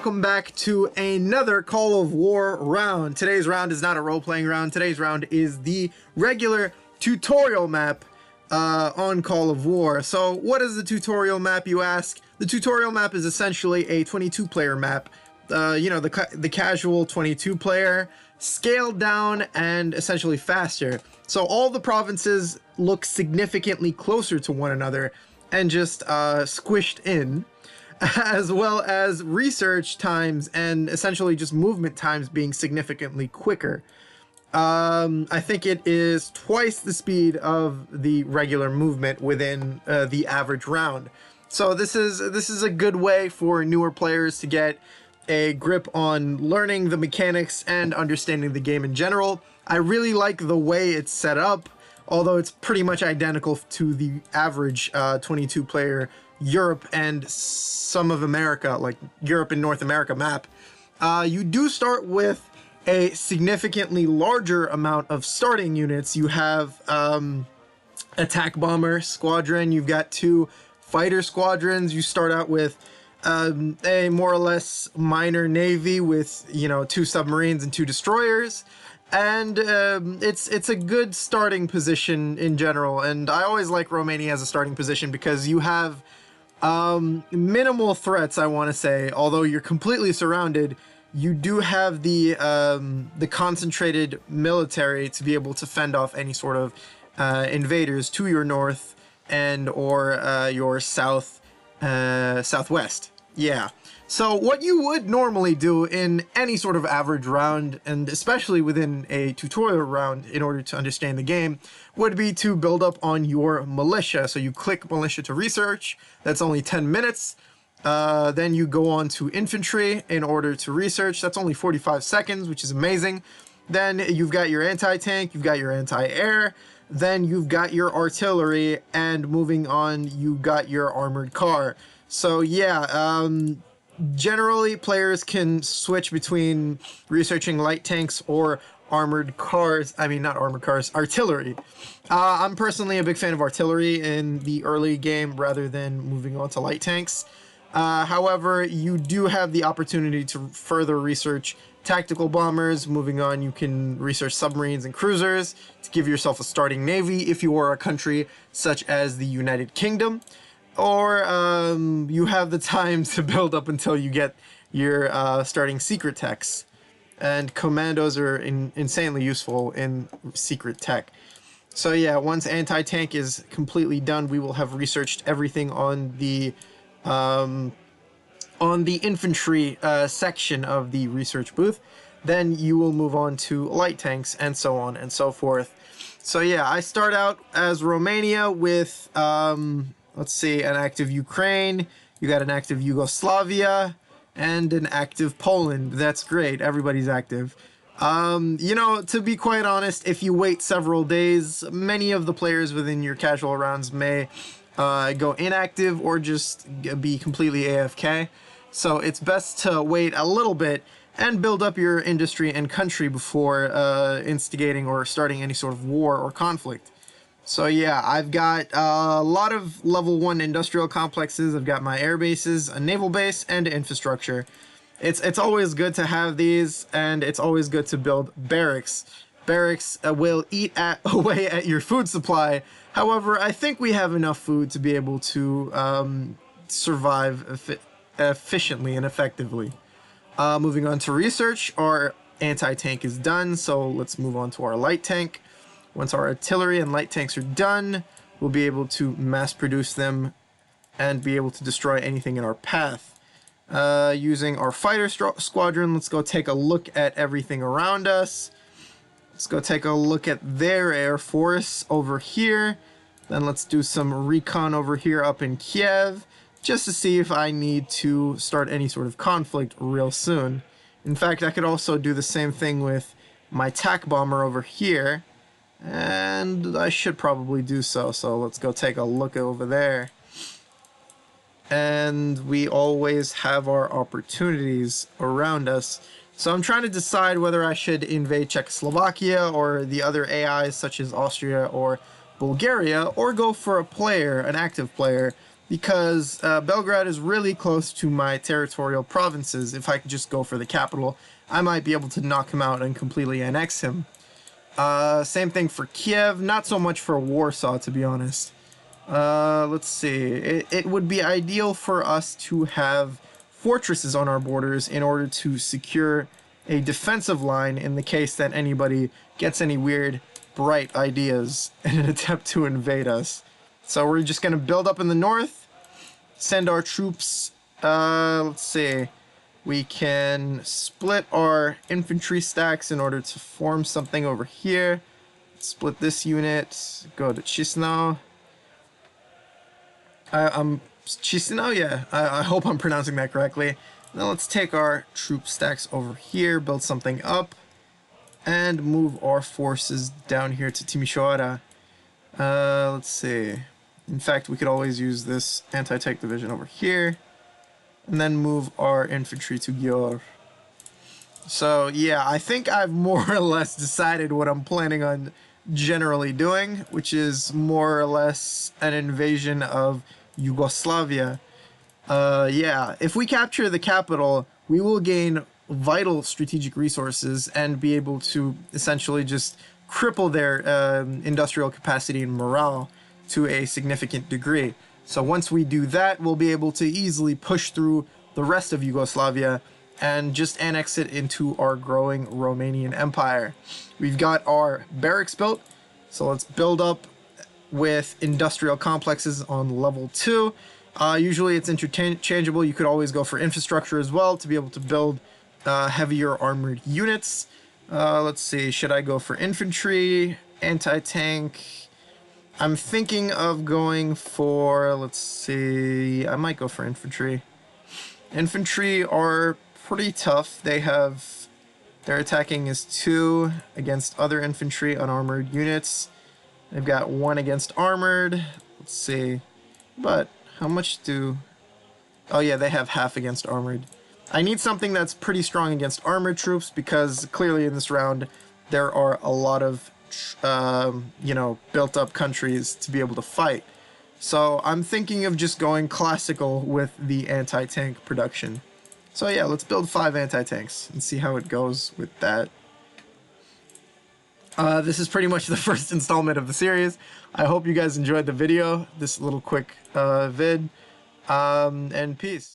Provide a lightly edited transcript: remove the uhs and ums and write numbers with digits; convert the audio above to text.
welcome back to another Call of War round. Today's round is not a role-playing round. Today's round is the regular tutorial map on Call of War. So what is the tutorial map, you ask? The tutorial map is essentially a 22-player map. You know, the casual 22-player, scaled down and essentially faster. So all the provinces look significantly closer to one another and just squished in, as well as research times and essentially just movement times being significantly quicker. I think it is twice the speed of the regular movement within the average round. So this is a good way for newer players to get a grip on learning the mechanics and understanding the game in general. I really like the way it's set up, although it's pretty much identical to the average 22-player Europe and some of America, like Europe and North America map. You do start with a significantly larger amount of starting units. You have attack bomber squadron, you've got 2 fighter squadrons. You start out with a more or less minor navy with, you know, 2 submarines and 2 destroyers. And it's a good starting position in general, and I always like Romania as a starting position because you have minimal threats, I want to say. Although you're completely surrounded, you do have the concentrated military to be able to fend off any sort of invaders to your north and or your southwest. Yeah. So what you would normally do in any sort of average round, and especially within a tutorial round in order to understand the game, would be to build up on your militia. So you click militia to research. That's only 10 minutes. Then you go on to infantry in order to research. That's only 45 seconds, which is amazing. Then you've got your anti-tank, you've got your anti-air, then you've got your artillery, and moving on, you got your armored car. So yeah, generally, players can switch between researching light tanks or armored cars. I mean, not armored cars, artillery. I'm personally a big fan of artillery in the early game rather than moving on to light tanks. However, you do have the opportunity to further research tactical bombers. Moving on, you can research submarines and cruisers to give yourself a starting navy if you are a country such as the United Kingdom. Or you have the time to build up until you get your starting secret techs. And commandos are insanely useful in secret tech. So yeah, once anti-tank is completely done, we will have researched everything on the infantry section of the research booth. Then you will move on to light tanks and so on and so forth. So yeah, I start out as Romania with let's see, an active Ukraine, you got an active Yugoslavia, and an active Poland. That's great, everybody's active. You know, to be quite honest, if you wait several days, many of the players within your casual rounds may go inactive or just be completely AFK. So it's best to wait a little bit and build up your industry and country before instigating or starting any sort of war or conflict. So yeah, I've got a lot of level 1 industrial complexes. I've got my air bases, a naval base, and infrastructure. It's always good to have these, and it's always good to build barracks. Barracks will eat away at your food supply. However, I think we have enough food to be able to survive efficiently and effectively. Moving on to research, our anti-tank is done, so let's move on to our light tank. Once our artillery and light tanks are done, we'll be able to mass produce them and be able to destroy anything in our path. Using our fighter squadron, let's go take a look at everything around us. Let's go take a look at their air force over here. Then let's do some recon over here up in Kiev, just to see if I need to start any sort of conflict real soon. In fact, I could also do the same thing with my attack bomber over here. And I should probably do so, so let's go take a look over there. And we always have our opportunities around us. So I'm trying to decide whether I should invade Czechoslovakia or the other AIs such as Austria or Bulgaria, or go for a player, an active player, because Belgrade is really close to my territorial provinces. If I could just go for the capital, I might be able to knock him out and completely annex him. Same thing for Kiev, not so much for Warsaw, to be honest. Let's see. It would be ideal for us to have fortresses on our borders in order to secure a defensive line in the case that anybody gets any weird, bright ideas in an attempt to invade us. So we're just going to build up in the north, send our troops, let's see. We can split our infantry stacks in order to form something over here. Split this unit, go to Chisinau. Chisinau, yeah. I hope I'm pronouncing that correctly. Now let's take our troop stacks over here, build something up, and move our forces down here to Timișoara. Let's see. In fact, we could always use this anti-tank division over here, and then move our infantry to Győr. So yeah, I think I've more or less decided what I'm planning on generally doing, which is more or less an invasion of Yugoslavia. Yeah, if we capture the capital, we will gain vital strategic resources and be able to essentially just cripple their industrial capacity and morale to a significant degree. So once we do that, we'll be able to easily push through the rest of Yugoslavia and just annex it into our growing Romanian Empire. We've got our barracks built, so let's build up with industrial complexes on level 2. Usually it's interchangeable. You could always go for infrastructure as well to be able to build heavier armored units. Let's see, should I go for infantry, anti-tank? I'm thinking of going for, let's see, I might go for infantry. Infantry are pretty tough. Their attacking is 2 against other infantry unarmored units. They've got 1 against armored. Let's see, but how much do... Oh yeah, they have half against armored. I need something that's pretty strong against armored troops because clearly in this round there are a lot of built up countries to be able to fight. So I'm thinking of just going classical with the anti-tank production. So yeah, let's build 5 anti-tanks and see how it goes with that. This is pretty much the first installment of the series. I hope you guys enjoyed the video, this little quick vid, and peace.